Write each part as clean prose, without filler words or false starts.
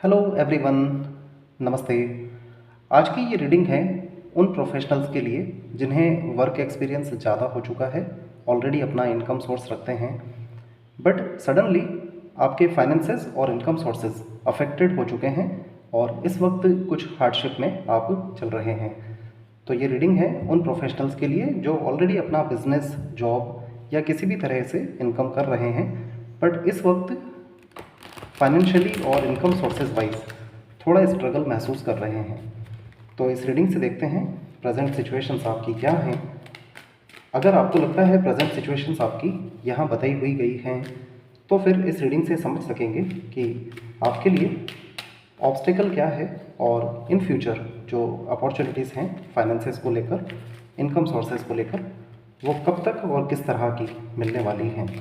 Hello everyone, नमस्ते। आज की ये रीडिंग है उन प्रोफेशनल्स के लिए जिन्हें वर्क एक्सपीरियंस ज़्यादा हो चुका है, ऑलरेडी अपना इनकम सोर्स रखते हैं, बट सडनली आपके फाइनेंसेस और इनकम सोर्सेज अफेक्टेड हो चुके हैं और इस वक्त कुछ हार्डशिप में आप चल रहे हैं। तो ये रीडिंग है उन प्रोफेशनल्स के लिए जो ऑलरेडी अपना बिजनेस, जॉब या किसी भी तरह से इनकम कर रहे हैं, बट इस वक्त फाइनेंशियली और इनकम सोर्सेज वाइज थोड़ा स्ट्रगल महसूस कर रहे हैं। तो इस रीडिंग से देखते हैं प्रेजेंट सिचुएशंस आपकी क्या हैं। अगर आपको लगता है प्रेजेंट सिचुएशंस आपकी यहाँ बताई हुई गई हैं, तो फिर इस रीडिंग से समझ सकेंगे कि आपके लिए ऑब्स्टेकल क्या है और इन फ्यूचर जो अपॉर्चुनिटीज़ हैं फाइनेंसेस को लेकर, इनकम सोर्सेज को लेकर, वो कब तक और किस तरह की मिलने वाली हैं।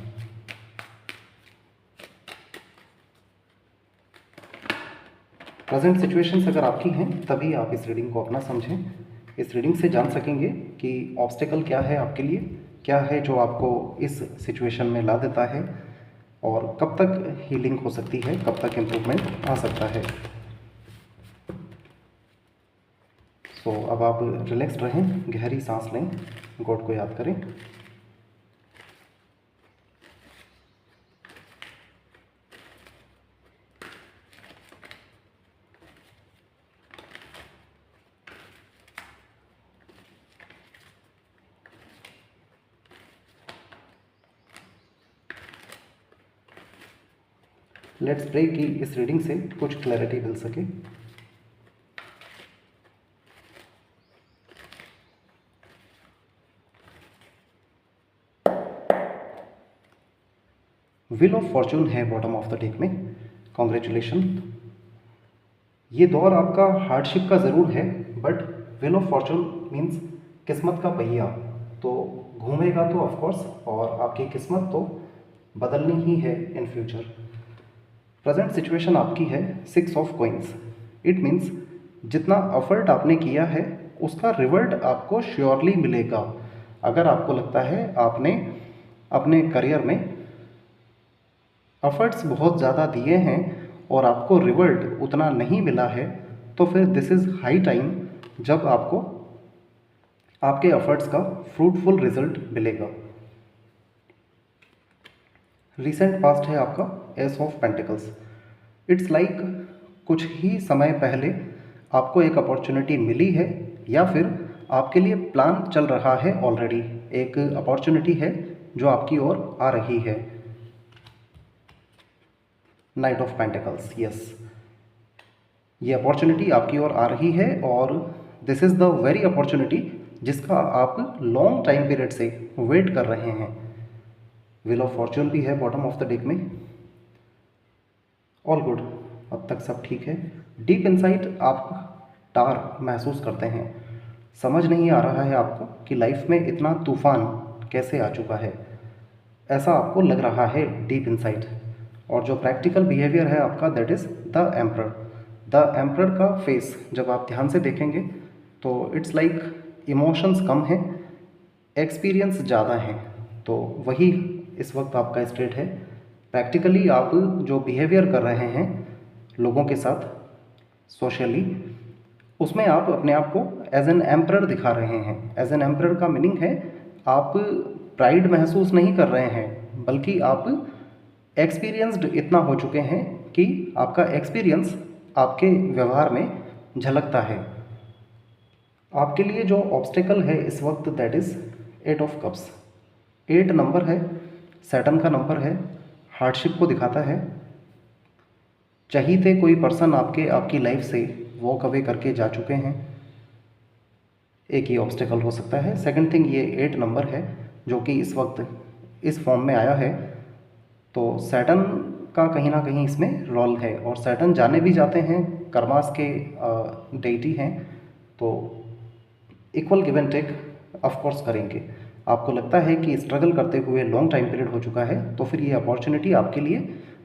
प्रेजेंट सिचुएशंस अगर आपकी हैं तभी आप इस रीडिंग को अपना समझें। इस रीडिंग से जान सकेंगे कि ऑब्स्टेकल क्या है आपके लिए, क्या है जो आपको इस सिचुएशन में ला देता है और कब तक हीलिंग हो सकती है, कब तक इम्प्रूवमेंट आ सकता है। सो अब आप रिलैक्स रहें, गहरी सांस लें, गॉड को याद करें। लेट्स प्रे कि इस रीडिंग से कुछ क्लैरिटी मिल सके। व्हील ऑफ फॉर्चून है बॉटम ऑफ द डेक में। कॉन्ग्रेचुलेशन। ये दौर आपका हार्डशिप का ज़रूर है, but wheel of Fortune means किस्मत का पहिया तो घूमेगा तो ऑफकोर्स, और आपकी किस्मत तो बदलनी ही है इन फ्यूचर। प्रेजेंट सिचुएशन आपकी है 6 ऑफ कॉइंस। इट मीन्स जितना एफर्ट आपने किया है उसका रिवर्ट आपको श्योरली मिलेगा। अगर आपको लगता है आपने अपने करियर में एफर्ट्स बहुत ज़्यादा दिए हैं और आपको रिवर्ट उतना नहीं मिला है, तो फिर दिस इज़ हाई टाइम जब आपको आपके एफर्ट्स का फ्रूटफुल रिजल्ट मिलेगा। रिसेंट पास्ट है आपका S of pentacles. It's like कुछ ही समय पहले आपको एक अपॉर्चुनिटी मिली है या फिर आपके लिए प्लान चल रहा है, ऑलरेडी एक अपॉर्चुनिटी है जो आपकी ओर आ रही है। नाइट ऑफ पेंटिकल्स, यस, ये अपॉर्चुनिटी आपकी ओर आ रही है और this is the very opportunity जिसका आप लॉन्ग टाइम पीरियड से वेट कर रहे हैं। व्हील ऑफ फॉर्चून भी है बॉटम ऑफ द डेक में। ऑल गुड, अब तक सब ठीक है। डीप इनसाइट आप टार महसूस करते हैं। समझ नहीं आ रहा है आपको कि लाइफ में इतना तूफान कैसे आ चुका है, ऐसा आपको लग रहा है डीप इनसाइट। और जो प्रैक्टिकल बिहेवियर है आपका, that is the emperor. The emperor का फेस जब आप ध्यान से देखेंगे तो इट्स लाइक इमोशंस कम हैं, एक्सपीरियंस ज़्यादा हैं। तो वही इस वक्त आपका स्टेट है। प्रैक्टिकली आप जो बिहेवियर कर रहे हैं लोगों के साथ सोशली, उसमें आप अपने आप को एज एन एम्परर दिखा रहे हैं। एज एन एम्परर का मीनिंग है आप प्राइड महसूस नहीं कर रहे हैं, बल्कि आप एक्सपीरियंस्ड इतना हो चुके हैं कि आपका एक्सपीरियंस आपके व्यवहार में झलकता है। आपके लिए जो ऑब्स्टेकल है इस वक्त, that is 8 of cups. 8 number है, सैटर्न का नंबर है, हार्डशिप को दिखाता है। चाहिए कोई पर्सन आपकी लाइफ से वॉक अवे करके जा चुके हैं, एक ही ऑब्स्टेकल हो सकता है। सेकंड थिंग, ये 8 नंबर है जो कि इस वक्त इस फॉर्म में आया है, तो सैटर्न का कहीं ना कहीं इसमें रोल है। और सैटर्न जाने भी जाते हैं, कर्मास के डेटी हैं, तो equal give and take of course करेंगे। आपको लगता है कि स्ट्रगल करते हुए लॉन्ग टाइम पीरियड हो चुका है, तो फिर ये अपॉर्चुनिटी आपके लिए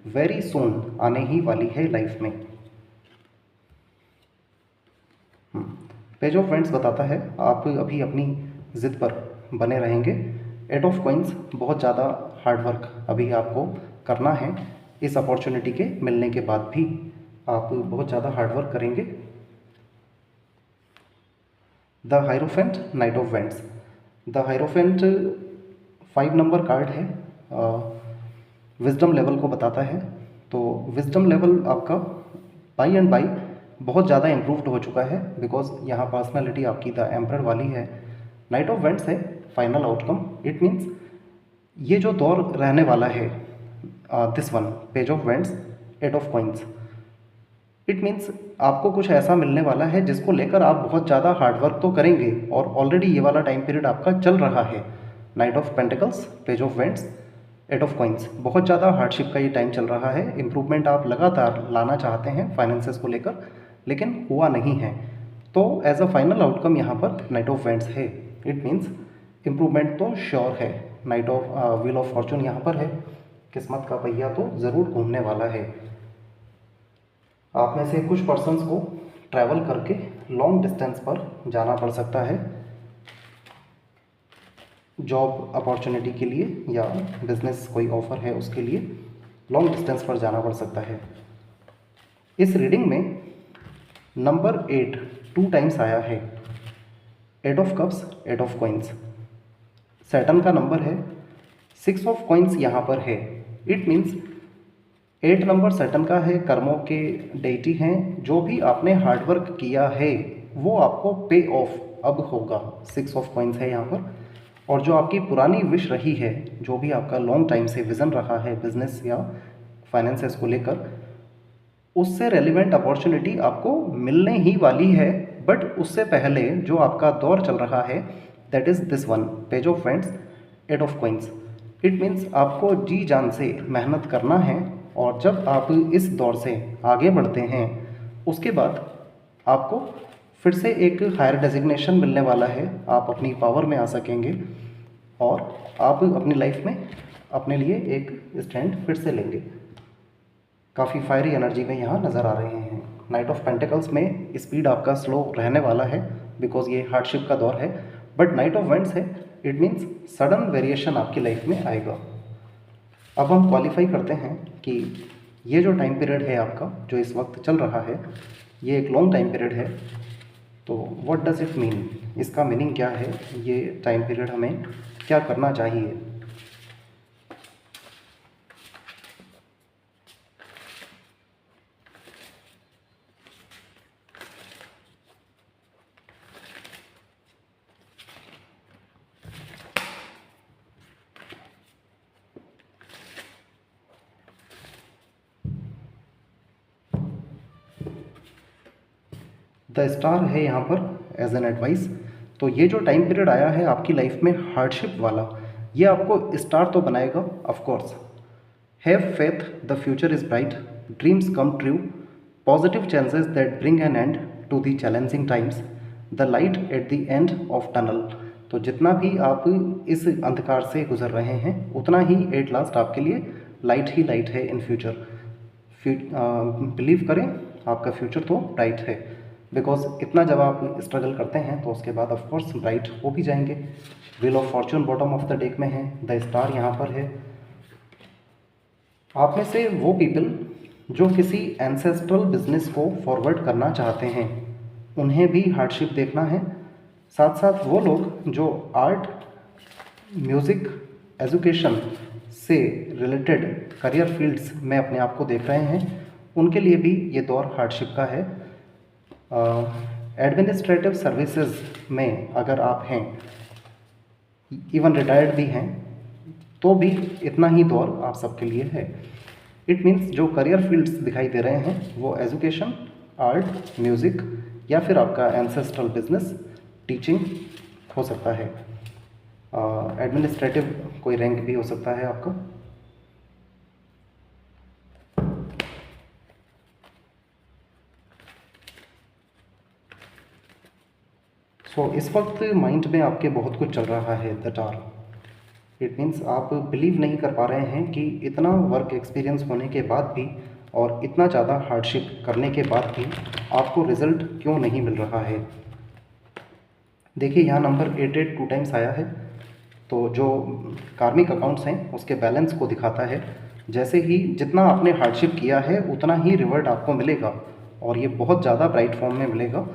वेरी सून आने ही वाली है लाइफ में। पेज ऑफ वेंट्स बताता है आप अभी अपनी ज़िद पर बने रहेंगे। 8 ऑफ कॉइंस, बहुत ज़्यादा हार्ड वर्क अभी आपको करना है इस अपॉर्चुनिटी के मिलने के बाद भी। आप बहुत ज़्यादा हार्डवर्क करेंगे। The hierophant, night of vents. The hierophant 5 number card है, विजडम लेवल को बताता है। तो विजडम लेवल आपका बाई एंड बाई बहुत ज़्यादा इम्प्रूव्ड हो चुका है, बिकॉज यहाँ पर्सनैलिटी आपकी द एम्परर वाली है। नाइट ऑफ वेंट्स है फाइनल आउटकम। इट मीन्स ये जो दौर रहने वाला है, this one page of vents, 8 of coins, it means आपको कुछ ऐसा मिलने वाला है जिसको लेकर आप बहुत ज़्यादा हार्डवर्क तो करेंगे, और ऑलरेडी ये वाला टाइम पीरियड आपका चल रहा है। Night of pentacles, page of vents, 8 of coins, बहुत ज़्यादा हार्डशिप का ये टाइम चल रहा है। इम्प्रूवमेंट आप लगातार लाना चाहते हैं फाइनेंसेस को लेकर, लेकिन हुआ नहीं है। तो एज अ फाइनल आउटकम यहाँ पर नाइट ऑफ वेंट्स है। इट मीन्स इम्प्रूवमेंट तो श्योर है। Night of wheel of Fortune यहाँ पर है, किस्मत का पहिया तो ज़रूर घूमने वाला है। आप में से कुछ पर्सन्स को ट्रैवल करके लॉन्ग डिस्टेंस पर जाना पड़ सकता है, जॉब अपॉर्चुनिटी के लिए या बिजनेस कोई ऑफर है उसके लिए लॉन्ग डिस्टेंस पर जाना पड़ सकता है। इस रीडिंग में नंबर 8 2 टाइम्स आया है। 8 of cups, 8 of coins, Saturn का नंबर है। 6 ऑफ कॉइंस यहाँ पर है। इट मीन्स 8 नंबर सैटर्न का है, कर्मों के डेटी हैं। जो भी आपने हार्डवर्क किया है वो आपको पे ऑफ अब होगा। 6 ऑफ कॉइंस है यहाँ पर। और जो आपकी पुरानी विश रही है, जो भी आपका लॉन्ग टाइम से विज़न रहा है बिजनेस या फाइनेंसेस को लेकर, उससे रेलिवेंट अपॉर्चुनिटी आपको मिलने ही वाली है। बट उससे पहले जो आपका दौर चल रहा है, that is this one page of vents, 8 of coins. It means आपको जी जान से मेहनत करना है, और जब आप इस दौर से आगे बढ़ते हैं उसके बाद आपको फिर से एक हायर डेजिग्नेशन मिलने वाला है। आप अपनी पावर में आ सकेंगे और आप अपनी लाइफ में अपने लिए एक स्टैंड फिर से लेंगे। काफ़ी फायरी एनर्जी में यहाँ नज़र आ रहे हैं। नाइट ऑफ पेंटिकल्स में स्पीड आपका स्लो रहने वाला है, बिकॉज ये हार्डशिप का दौर है। बट नाइट ऑफ वेंट्स है, इट मीन्स सडन वेरिएशन आपकी लाइफ में आएगा। अब हम क्वालिफाई करते हैं कि ये जो टाइम पीरियड है आपका, जो इस वक्त चल रहा है, ये एक लॉन्ग टाइम पीरियड है। तो व्हाट डज़ इट मीन, इसका मीनिंग क्या है, ये टाइम पीरियड हमें क्या करना चाहिए। द स्टार है यहाँ पर एज एन एडवाइस। तो ये जो टाइम पीरियड आया है आपकी लाइफ में हार्डशिप वाला, ये आपको स्टार तो बनाएगा of course. Have faith, the future is bright, dreams come true, positive chances that bring an end to the challenging times, the light at the end of tunnel. तो जितना भी आप इस अंधकार से गुजर रहे हैं, उतना ही एट लास्ट आपके लिए लाइट ही लाइट है इन फ्यूचर। बिलीव करें, आपका फ्यूचर तो ब्राइट है, बिकॉज इतना जब आप स्ट्रगल करते हैं तो उसके बाद ऑफ कोर्स ब्राइट हो भी जाएंगे। Wheel of Fortune bottom of the deck में है, द स्टार यहाँ पर है। आप में से वो पीपल जो किसी एंसेस्ट्रल बिजनेस को फॉरवर्ड करना चाहते हैं, उन्हें भी हार्डशिप देखना है। साथ साथ वो लोग जो आर्ट, म्यूज़िक, एजुकेशन से रिलेटेड करियर फील्ड्स में अपने आप को देख रहे हैं, उनके लिए भी ये दौर हार्डशिप का है। एडमिनिस्ट्रेटिव सर्विसेज में अगर आप हैं, इवन रिटायर्ड भी हैं, तो भी इतना ही दौर आप सबके लिए है। इट मीन्स जो करियर फील्ड्स दिखाई दे रहे हैं वो एजुकेशन, आर्ट, म्यूज़िक या फिर आपका एंसेस्ट्रल बिजनेस, टीचिंग हो सकता है। एडमिनिस्ट्रेटिव कोई रैंक भी हो सकता है आपका। इस वक्त माइंड में आपके बहुत कुछ चल रहा है, द डार्क। इट मीन्स आप बिलीव नहीं कर पा रहे हैं कि इतना वर्क एक्सपीरियंस होने के बाद भी और इतना ज़्यादा हार्डशिप करने के बाद भी आपको रिज़ल्ट क्यों नहीं मिल रहा है। देखिए यहाँ नंबर 88 2 टाइम्स आया है, तो जो कार्मिक अकाउंट्स हैं उसके बैलेंस को दिखाता है। जैसे ही जितना आपने हार्डशिप किया है उतना ही रिवॉर्ड आपको मिलेगा, और ये बहुत ज़्यादा ब्राइट फॉर्म में मिलेगा।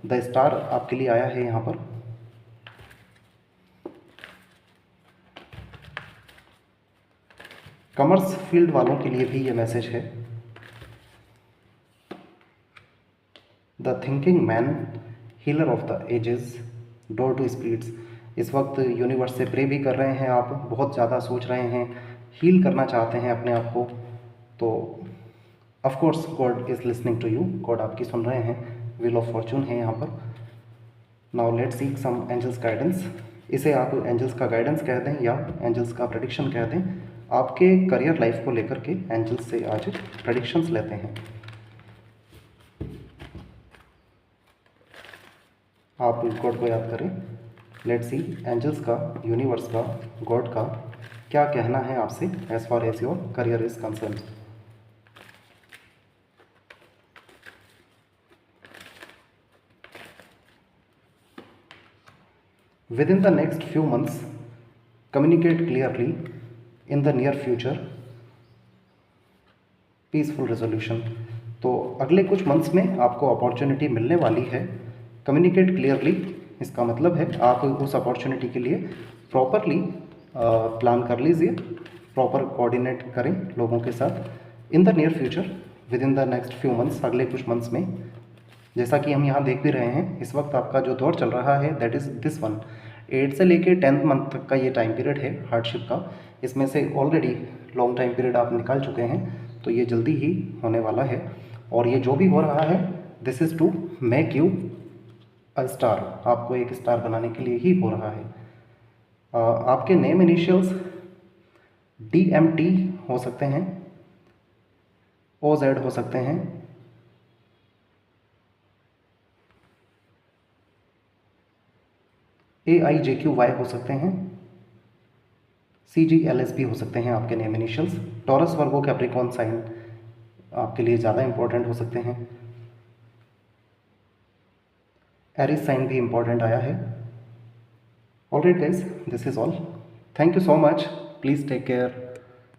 द स्टार आपके लिए आया है यहाँ पर। कॉमर्स फील्ड वालों के लिए भी ये मैसेज है। The thinking man, healer of the ages, door to spirits. इस वक्त यूनिवर्स से प्रे भी कर रहे हैं आप, बहुत ज़्यादा सोच रहे हैं, हील करना चाहते हैं अपने आप को। तो of course God is listening to you, God आपकी सुन रहे हैं। व्हील ऑफ फॉर्चून है यहाँ पर। Now let's seek some angels guidance. इसे आप एंजल्स का गाइडेंस कह दें या एंजल्स का प्रेडिक्शन कह दें। आपके करियर लाइफ को लेकर के एंजल्स से आज प्रेडिक्शंस लेते हैं। आप गॉड को याद करें। लेट्स सी एंजल्स का, यूनिवर्स का, गॉड का क्या कहना है आपसे as far as your career is concern. Within the next few months, communicate clearly. In the near future, peaceful resolution। तो अगले कुछ मंथ्स में आपको अपॉर्चुनिटी मिलने वाली है। कम्युनिकेट क्लियरली, इसका मतलब है आप उस अपॉर्चुनिटी के लिए प्रॉपरली प्लान कर लीजिए, प्रॉपर कोऑर्डिनेट करें लोगों के साथ। In the near future, with in the next few months, अगले कुछ मंथ्स में, जैसा कि हम यहाँ देख भी रहे हैं, इस वक्त आपका जो दौर चल रहा है दैट इज़ दिस वन। 8 से लेके 10th मंथ तक का ये टाइम पीरियड है हार्डशिप का। इसमें से ऑलरेडी लॉन्ग टाइम पीरियड आप निकाल चुके हैं, तो ये जल्दी ही होने वाला है। और ये जो भी हो रहा है, this is to make you a star. आपको एक स्टार बनाने के लिए ही हो रहा है। आपके नेम इनिशियल्स DMT हो सकते हैं, OZ हो सकते हैं, AIJQY हो सकते हैं, CGLS भी हो सकते हैं आपके नेम इनिशियल्स। टॉरस, वर्गो, कैप्रिकॉर्न साइन आपके लिए ज़्यादा इंपॉर्टेंट हो सकते हैं। एरिस साइन भी इंपॉर्टेंट आया है। Alright guys, this is all. Thank you so much. Please take care.